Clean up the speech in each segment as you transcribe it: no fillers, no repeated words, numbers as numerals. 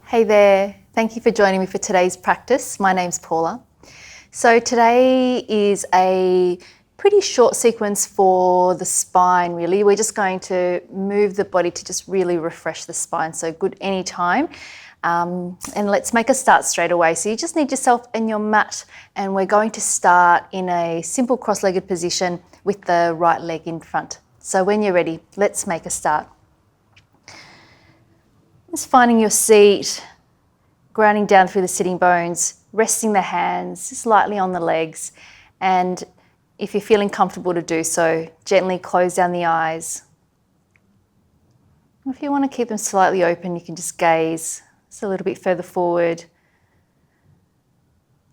Hey there, thank you for joining me for today's practice. My name's Paula. So today is a pretty short sequence for the spine really. We're just going to move the body to just really refresh the spine, so good anytime. And let's make a start straight away. So you just need yourself and your mat, and we're going to start in a simple cross-legged position with the right leg in front. So when you're ready, let's make a start. Just finding your seat, grounding down through the sitting bones, resting the hands just lightly on the legs, and if you're feeling comfortable to do so, gently close down the eyes. If you want to keep them slightly open, you can just gaze just a little bit further forward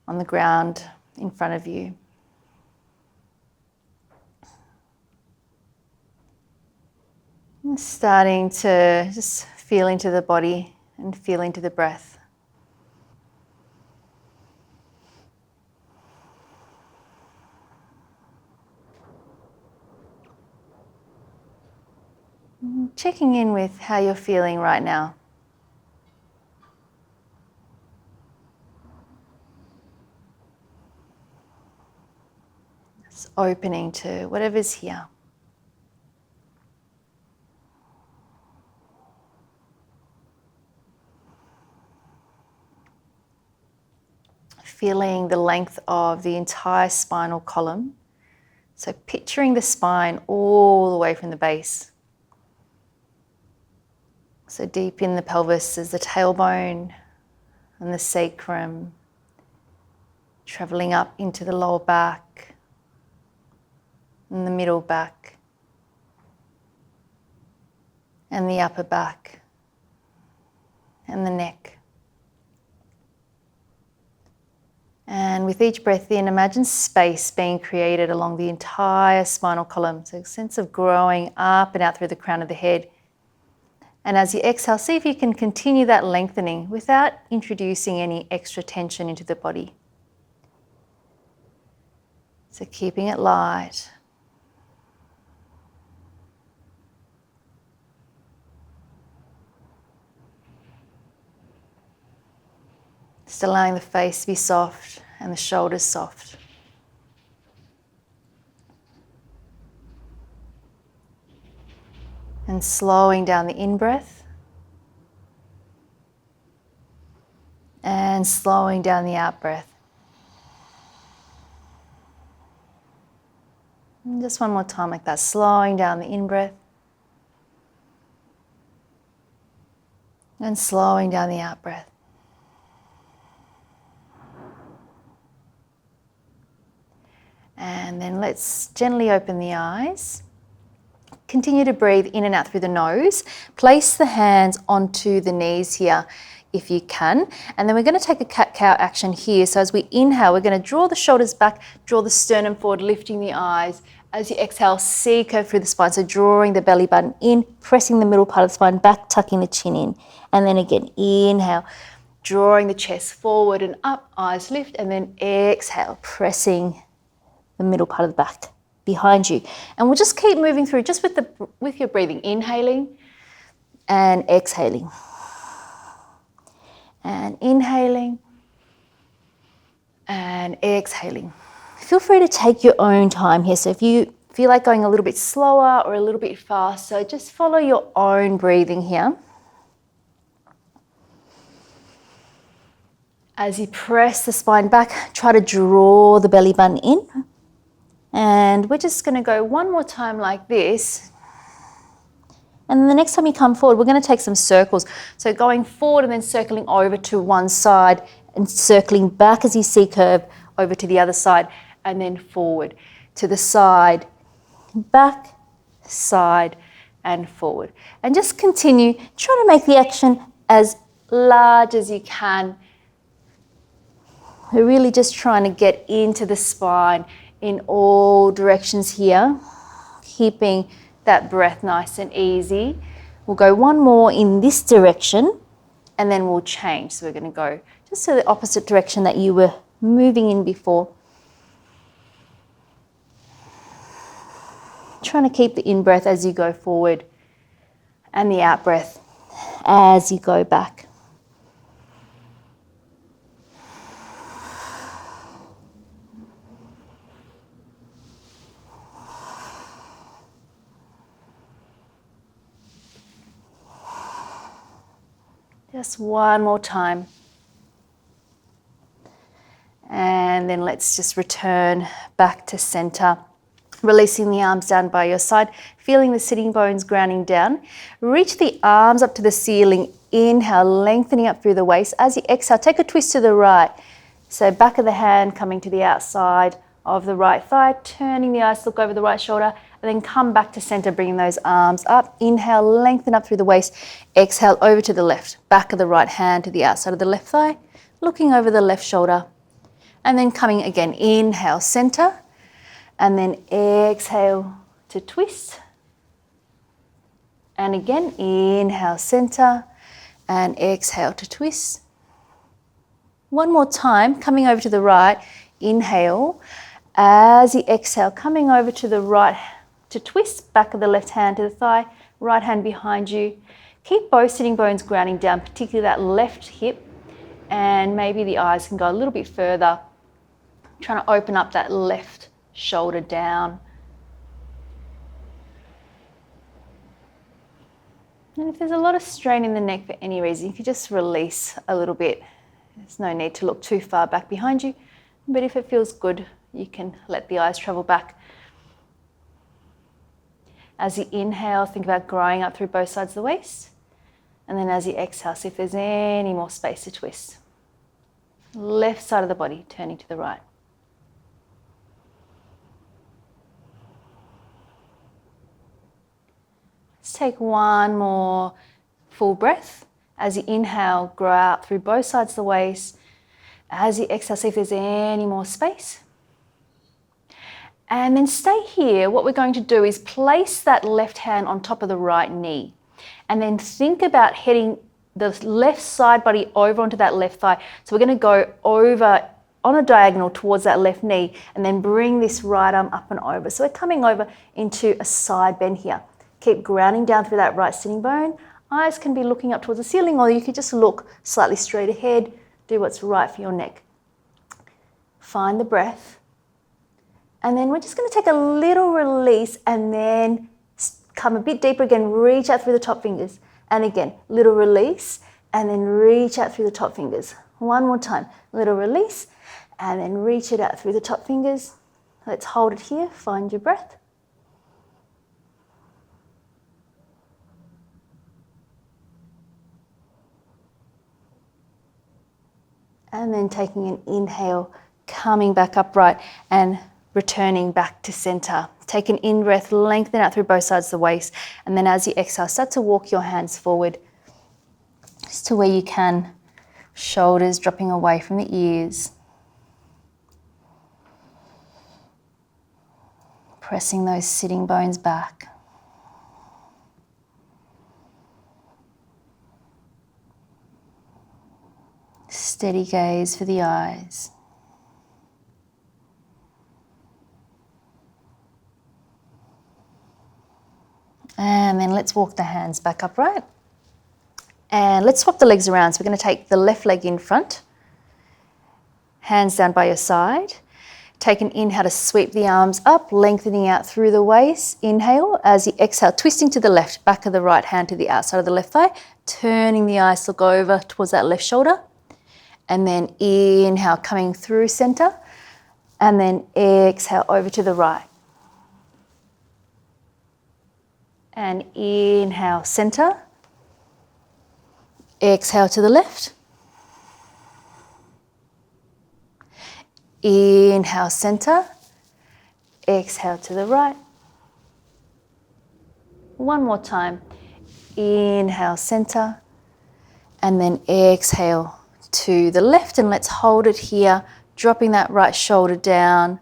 on the ground in front of you. And starting to just feel into the body and feel into the breath. Checking in with how you're feeling right now. Just opening to whatever's here. Feeling the length of the entire spinal column. So picturing the spine all the way from the base. So deep in the pelvis is the tailbone and the sacrum, traveling up into the lower back and the middle back and the upper back and the neck. And with each breath in, imagine space being created along the entire spinal column. So a sense of growing up and out through the crown of the head. And as you exhale, see if you can continue that lengthening without introducing any extra tension into the body. So keeping it light. Just allowing the face to be soft and the shoulders soft. And slowing down the in-breath and slowing down the out-breath. And just one more time like that, slowing down the in-breath and slowing down the out-breath. And then let's gently open the eyes. Continue to breathe in and out through the nose. Place the hands onto the knees here if you can. And then we're going to take a cat-cow action here. So as we inhale, we're going to draw the shoulders back, draw the sternum forward, lifting the eyes. As you exhale, C curve through the spine. So drawing the belly button in, pressing the middle part of the spine back, tucking the chin in. And then again, inhale, drawing the chest forward and up, eyes lift. And then exhale, pressing the middle part of the back behind you. And we'll just keep moving through just with your breathing, inhaling and exhaling. And inhaling and exhaling. Feel free to take your own time here. So if you feel like going a little bit slower or a little bit faster, just follow your own breathing here. As you press the spine back, try to draw the belly button in. And we're just going to go one more time like this. And the next time you come forward, we're going to take some circles. So going forward and then circling over to one side and circling back as you C curve over to the other side and then forward to the side, back, side and forward. And just continue, try to make the action as large as you can. We're really just trying to get into the spine in all directions here, keeping that breath nice and easy. We'll go one more in this direction and then we'll change. So we're going to go just to the opposite direction that you were moving in before. Trying to keep the in-breath as you go forward and the out-breath as you go back. Just one more time. And then let's just return back to center. Releasing the arms down by your side, feeling the sitting bones grounding down. Reach the arms up to the ceiling. Inhale, lengthening up through the waist. As you exhale, take a twist to the right. So back of the hand coming to the outside of the right thigh, turning the eyes to look over the right shoulder, and then come back to center, bringing those arms up. Inhale, lengthen up through the waist. Exhale, over to the left. Back of the right hand to the outside of the left thigh, looking over the left shoulder. And then coming again, inhale, center. And then exhale to twist. And again, inhale, center. And exhale to twist. One more time, coming over to the right. Inhale. As you exhale, coming over to the right to twist. Back of the left hand to the thigh. Right hand behind you. Keep both sitting bones grounding down, particularly that left hip. And maybe the eyes can go a little bit further. Trying to open up that left shoulder down. And if there's a lot of strain in the neck for any reason, you can just release a little bit. There's no need to look too far back behind you, but if it feels good, you can let the eyes travel back. As you inhale, think about growing up through both sides of the waist. And then as you exhale, see if there's any more space to twist. Left side of the body, turning to the right. Let's take one more full breath. As you inhale, grow out through both sides of the waist. As you exhale, see if there's any more space. And then stay here. What we're going to do is place that left hand on top of the right knee. And then think about heading the left side body over onto that left thigh. So we're going to go over on a diagonal towards that left knee and then bring this right arm up and over. So we're coming over into a side bend here. Keep grounding down through that right sitting bone. Eyes can be looking up towards the ceiling, or you could just look slightly straight ahead. Do what's right for your neck. Find the breath. And then we're just going to take a little release and then come a bit deeper again. Reach out through the top fingers. And again, little release and then reach out through the top fingers. One more time. Little release and then reach it out through the top fingers. Let's hold it here. Find your breath. And then taking an inhale, coming back upright and returning back to center. Take an in-breath, lengthen out through both sides of the waist. And then as you exhale, start to walk your hands forward just to where you can. Shoulders dropping away from the ears. Pressing those sitting bones back. Steady gaze for the eyes. And then let's walk the hands back upright. And let's swap the legs around. So we're going to take the left leg in front. Hands down by your side. Take an inhale to sweep the arms up, lengthening out through the waist. Inhale. As you exhale, twisting to the left, back of the right hand to the outside of the left thigh. Turning the eyes to look over towards that left shoulder. And then inhale, coming through center. And then exhale over to the right. And inhale, center. Exhale to the left. Inhale, center. Exhale to the right. One more time. Inhale, center. And then exhale to the left. And let's hold it here, dropping that right shoulder down.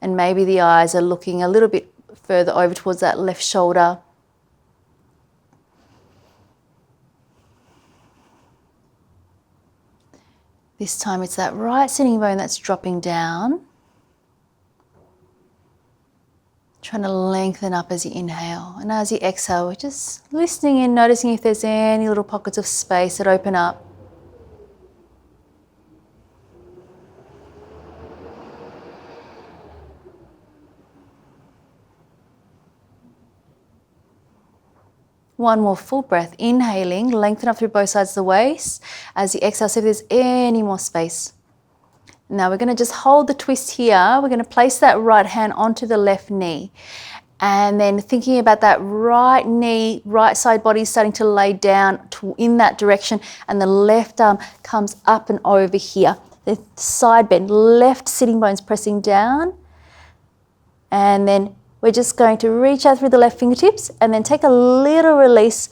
And maybe the eyes are looking a little bit further over towards that left shoulder. This time it's that right sitting bone that's dropping down. Trying to lengthen up as you inhale. And as you exhale, we're just listening in, noticing if there's any little pockets of space that open up. One more full breath, inhaling, lengthen up through both sides of the waist. As you exhale, see if there's any more space. Now we're going to just hold the twist here. We're going to place that right hand onto the left knee. And then thinking about that right knee, right side body starting to lay down in that direction, and the left arm comes up and over here. The side bend, left sitting bones pressing down. And then we're just going to reach out through the left fingertips and then take a little release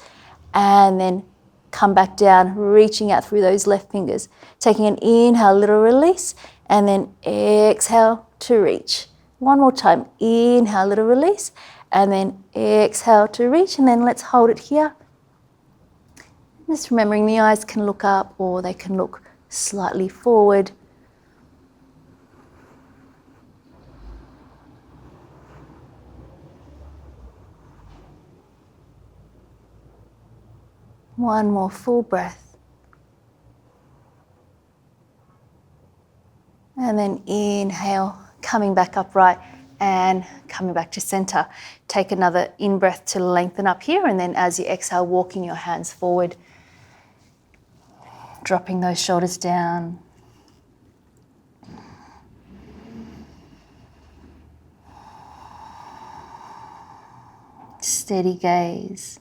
and then come back down, reaching out through those left fingers. Taking an inhale, little release, and then exhale to reach. One more time, inhale, little release, and then exhale to reach, and then let's hold it here. Just remembering the eyes can look up or they can look slightly forward. One more full breath. And then inhale, coming back upright and coming back to center. Take another in-breath to lengthen up here, and then as you exhale, walking your hands forward. Dropping those shoulders down. Steady gaze.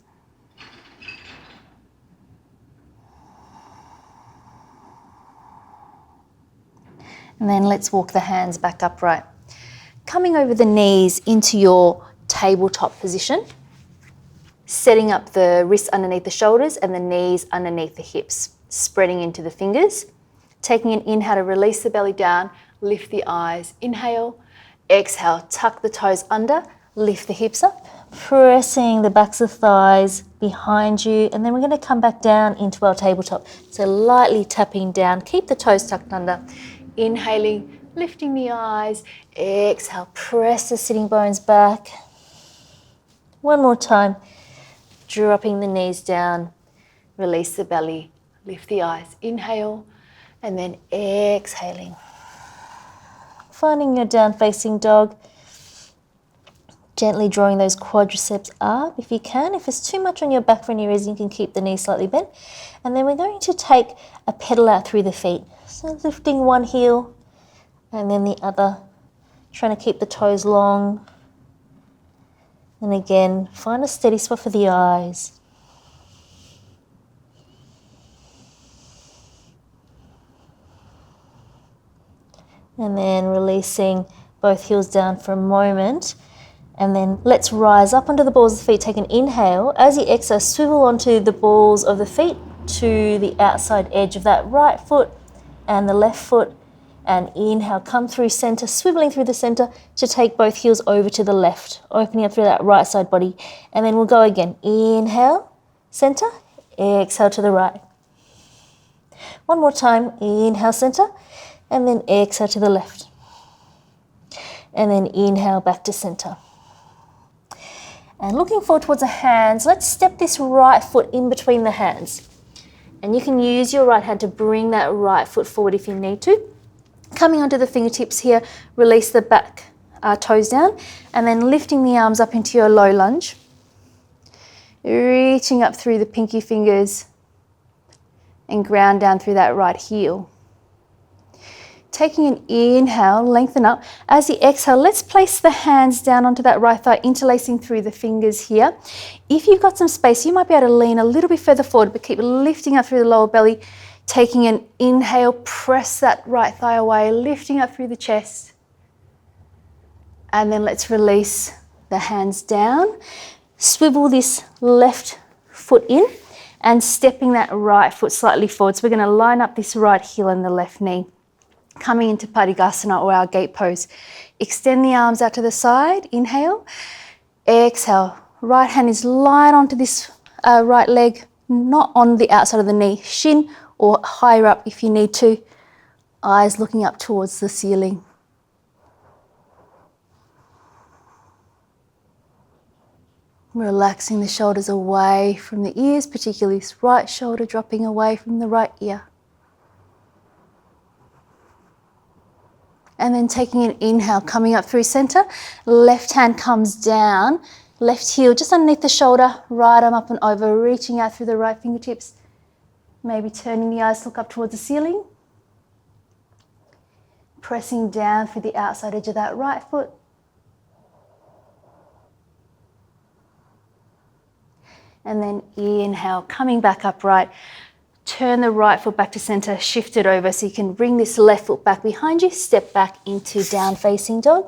And then let's walk the hands back upright. Coming over the knees into your tabletop position. Setting up the wrists underneath the shoulders and the knees underneath the hips. Spreading into the fingers. Taking an inhale to release the belly down. Lift the eyes. Inhale. Exhale. Tuck the toes under. Lift the hips up. Pressing the backs of thighs behind you. And then we're going to come back down into our tabletop. So lightly tapping down. Keep the toes tucked under. Inhaling, lifting the eyes, exhale, press the sitting bones back. One more time, dropping the knees down, release the belly, lift the eyes, inhale, and then exhaling. Finding your down facing dog, gently drawing those quadriceps up if you can. If it's too much on your back for any reason, you can keep the knees slightly bent. And then we're going to take a pedal out through the feet. So lifting one heel and then the other, trying to keep the toes long. And again, find a steady spot for the eyes. And then releasing both heels down for a moment. And then let's rise up onto the balls of the feet. Take an inhale. As you exhale, swivel onto the balls of the feet to the outside edge of that right foot and the left foot. And inhale, come through center, swiveling through the center to take both heels over to the left, opening up through that right side body. And then we'll go again. Inhale, center, exhale to the right. One more time. Inhale, center, and then exhale to the left. And then inhale back to center. And looking forward towards the hands, let's step this right foot in between the hands. And you can use your right hand to bring that right foot forward if you need to. Coming onto the fingertips here, release the back toes down, and then lifting the arms up into your low lunge. Reaching up through the pinky fingers and ground down through that right heel. Taking an inhale, lengthen up. As you exhale, let's place the hands down onto that right thigh, interlacing through the fingers here. If you've got some space, you might be able to lean a little bit further forward, but keep lifting up through the lower belly. Taking an inhale, press that right thigh away, lifting up through the chest. And then let's release the hands down. Swivel this left foot in and stepping that right foot slightly forward. So we're going to line up this right heel and the left knee. Coming into Padikasana or our gate pose. Extend the arms out to the side. Inhale. Exhale. Right hand is light onto this right leg, not on the outside of the knee. Shin or higher up if you need to. Eyes looking up towards the ceiling. Relaxing the shoulders away from the ears, particularly this right shoulder dropping away from the right ear. And then taking an inhale, coming up through center. Left hand comes down Left heel just underneath the shoulder, right arm up and over, reaching out through the right fingertips. Maybe turning the eyes to look up towards the ceiling. Pressing down through the outside edge of that right foot. And then inhale, coming back upright. Turn the right foot back to center, shift it over so you can bring this left foot back behind you. Step back into down facing dog.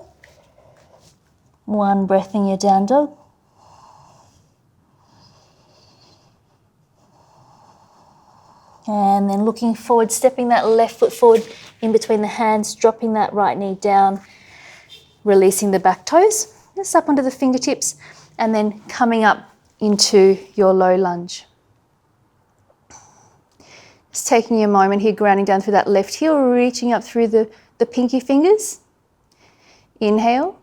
One breath in your down dog. And then looking forward, stepping that left foot forward in between the hands, dropping that right knee down, releasing the back toes, just up onto the fingertips, and then coming up into your low lunge. Just taking a moment here, grounding down through that left heel, reaching up through the pinky fingers. Inhale.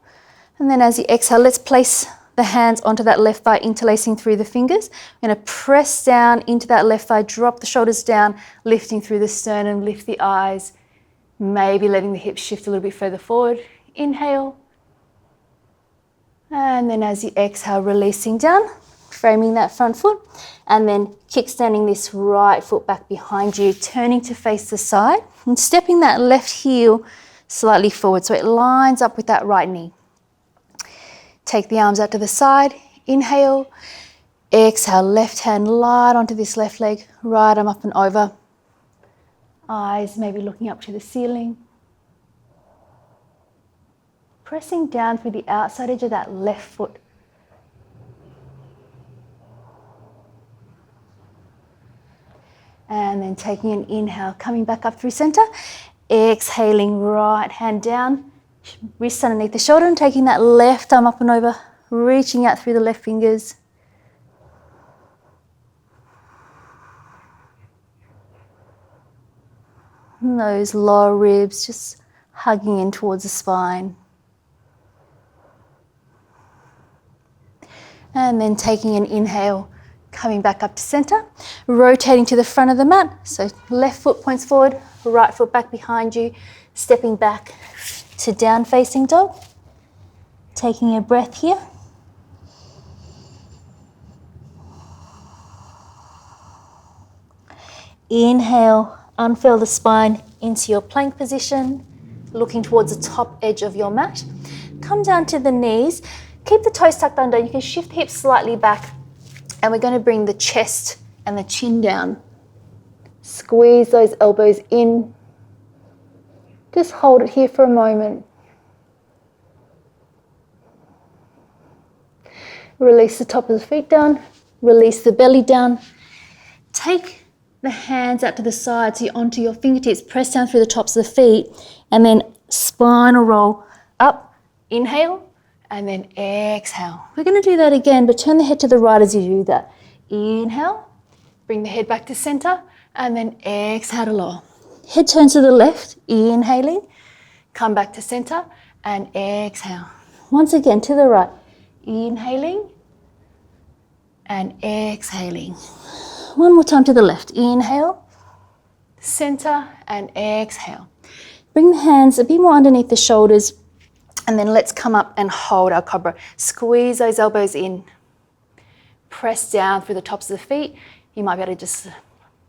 And then as you exhale, let's place the hands onto that left thigh, interlacing through the fingers. I'm going to press down into that left thigh, drop the shoulders down, lifting through the sternum, lift the eyes, maybe letting the hips shift a little bit further forward. Inhale. And then as you exhale, releasing down, framing that front foot, and then kickstanding this right foot back behind you, turning to face the side and stepping that left heel slightly forward so it lines up with that right knee. Take the arms out to the side, inhale, exhale, left hand light onto this left leg, right arm up and over. Eyes maybe looking up to the ceiling. Pressing down through the outside edge of that left foot. And then taking an inhale, coming back up through center, exhaling, right hand down, wrist underneath the shoulder, and taking that left arm up and over, reaching out through the left fingers. And those lower ribs just hugging in towards the spine. And then taking an inhale, coming back up to center, rotating to the front of the mat. So left foot points forward, right foot back behind you, stepping back to down facing dog. Taking a breath here. Inhale, unfurl the spine into your plank position, looking towards the top edge of your mat. Come down to the knees, keep the toes tucked under. You can shift the hips slightly back, and we're going to bring the chest and the chin down. Squeeze those elbows in. Just hold it here for a moment. Release the top of the feet down. Release the belly down. Take the hands out to the sides, so onto your fingertips. Press down through the tops of the feet, and then spinal roll up. Inhale, and then exhale. We're going to do that again, but turn the head to the right as you do that. Inhale, bring the head back to center, and then exhale to lower. Head turns to the left, inhaling, come back to center, and exhale. Once again to the right, inhaling, and exhaling. One more time to the left, inhale, center, and exhale. Bring the hands a bit more underneath the shoulders, and then let's come up and hold our cobra. Squeeze those elbows in. Press down through the tops of the feet. You might be able to just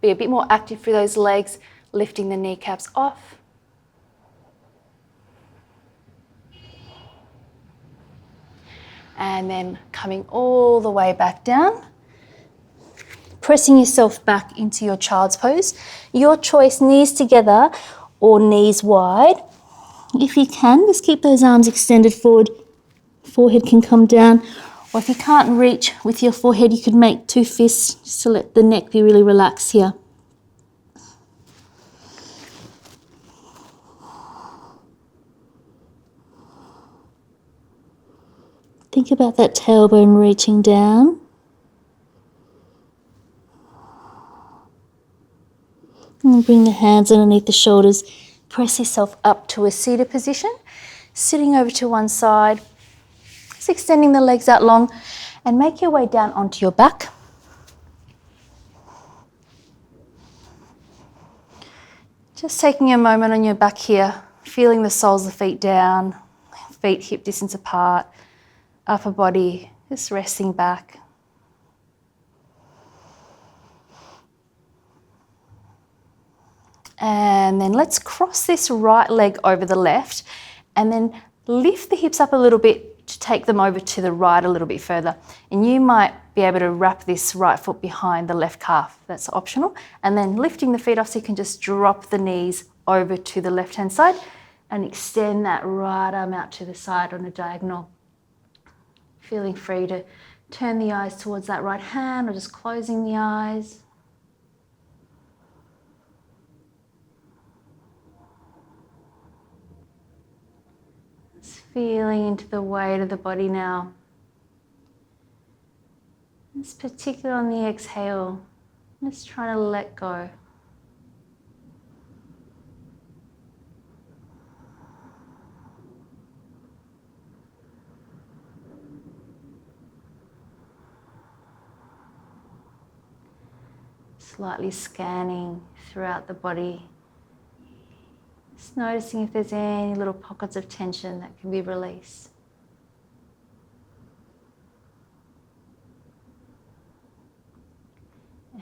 be a bit more active through those legs, lifting the kneecaps off. And then coming all the way back down. Pressing yourself back into your child's pose. Your choice, knees together or knees wide. If you can, just keep those arms extended forward. Forehead can come down. Or if you can't reach with your forehead, you could make two fists just to let the neck be really relaxed here. Think about that tailbone reaching down. And bring the hands underneath the shoulders. Press yourself up to a seated position. Sitting over to one side. Just extending the legs out long. And make your way down onto your back. Just taking a moment on your back here. Feeling the soles of the feet down. Feet hip distance apart. Upper body Just resting back. And then let's cross this right leg over the left and then lift the hips up a little bit to take them over to the right a little bit further. And you might be able to wrap this right foot behind the left calf. That's optional. And then lifting the feet off so you can just drop the knees over to the left-hand side and extend that right arm out to the side on a diagonal. Feeling free to turn the eyes towards that right hand or just closing the eyes. Feeling into the weight of the body now. It's particularly on the exhale. Just trying to let go. Slightly scanning throughout the body. Just noticing if there's any little pockets of tension that can be released.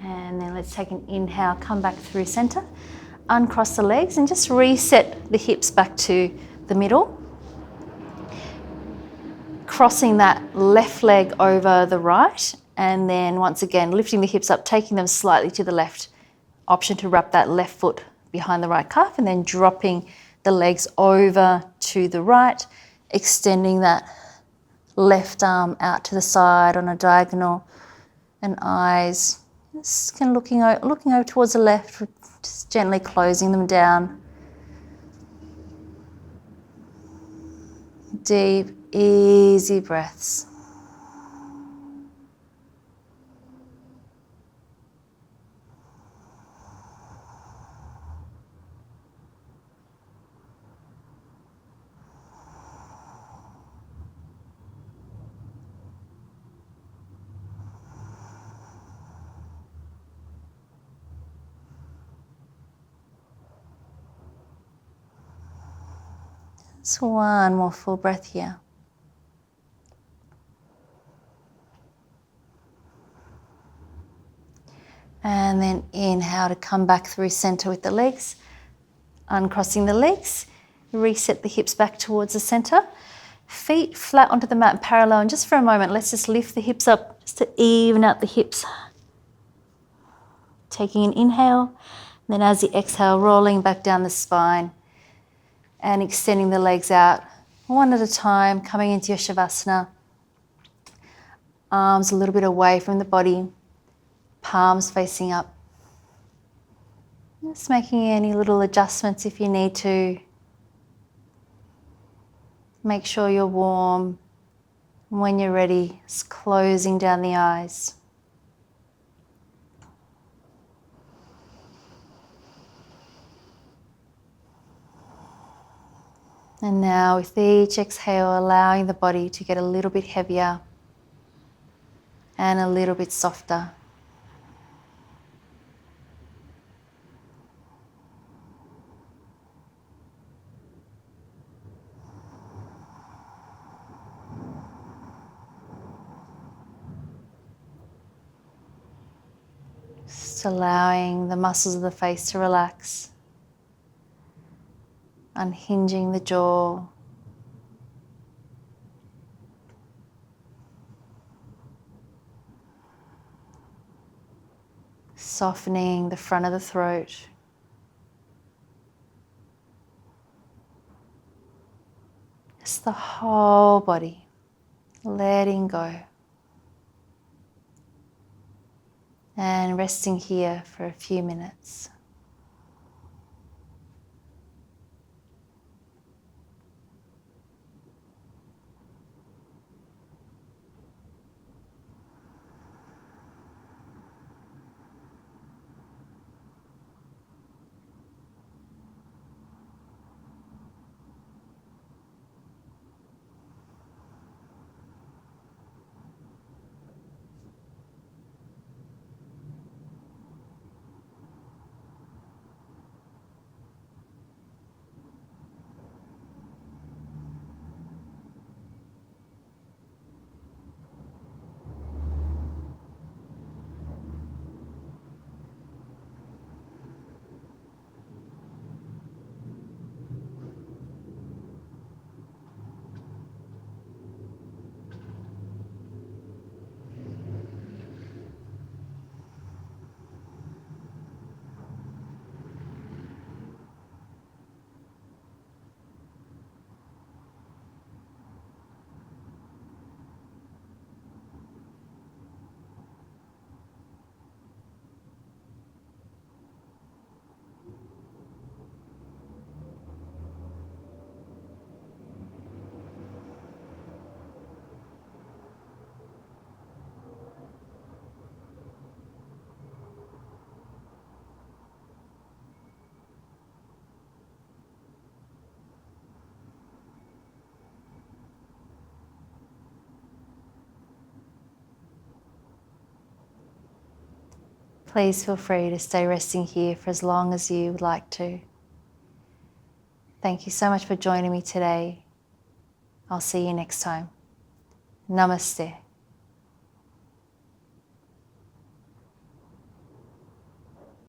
And then let's take an inhale, come back through center, uncross the legs and just reset the hips back to the middle. Crossing that left leg over the right and then once again lifting the hips up, taking them slightly to the left. Option to wrap that left foot behind the right calf and then dropping the legs over to the right, extending that left arm out to the side on a diagonal and eyes just kind of looking over towards the left, just gently closing them down. Deep, easy breaths. Just one more full breath here. And then inhale to come back through center with the legs. Uncrossing the legs, reset the hips back towards the center. Feet flat onto the mat and parallel. And just for a moment, let's just lift the hips up just to even out the hips. Taking an inhale, and then as you exhale, rolling back down the spine and extending the legs out one at a time, coming into your Shavasana. Arms a little bit away from the body, palms facing up. Just making any little adjustments if you need to. Make sure you're warm. When you're ready, just closing down the eyes. And now with each exhale, allowing the body to get a little bit heavier and a little bit softer. Just allowing the muscles of the face to relax. Unhinging the jaw. Softening the front of the throat. Just the whole body, letting go. And resting here for a few minutes. Please feel free to stay resting here for as long as you would like to. Thank you so much for joining me today. I'll see you next time. Namaste.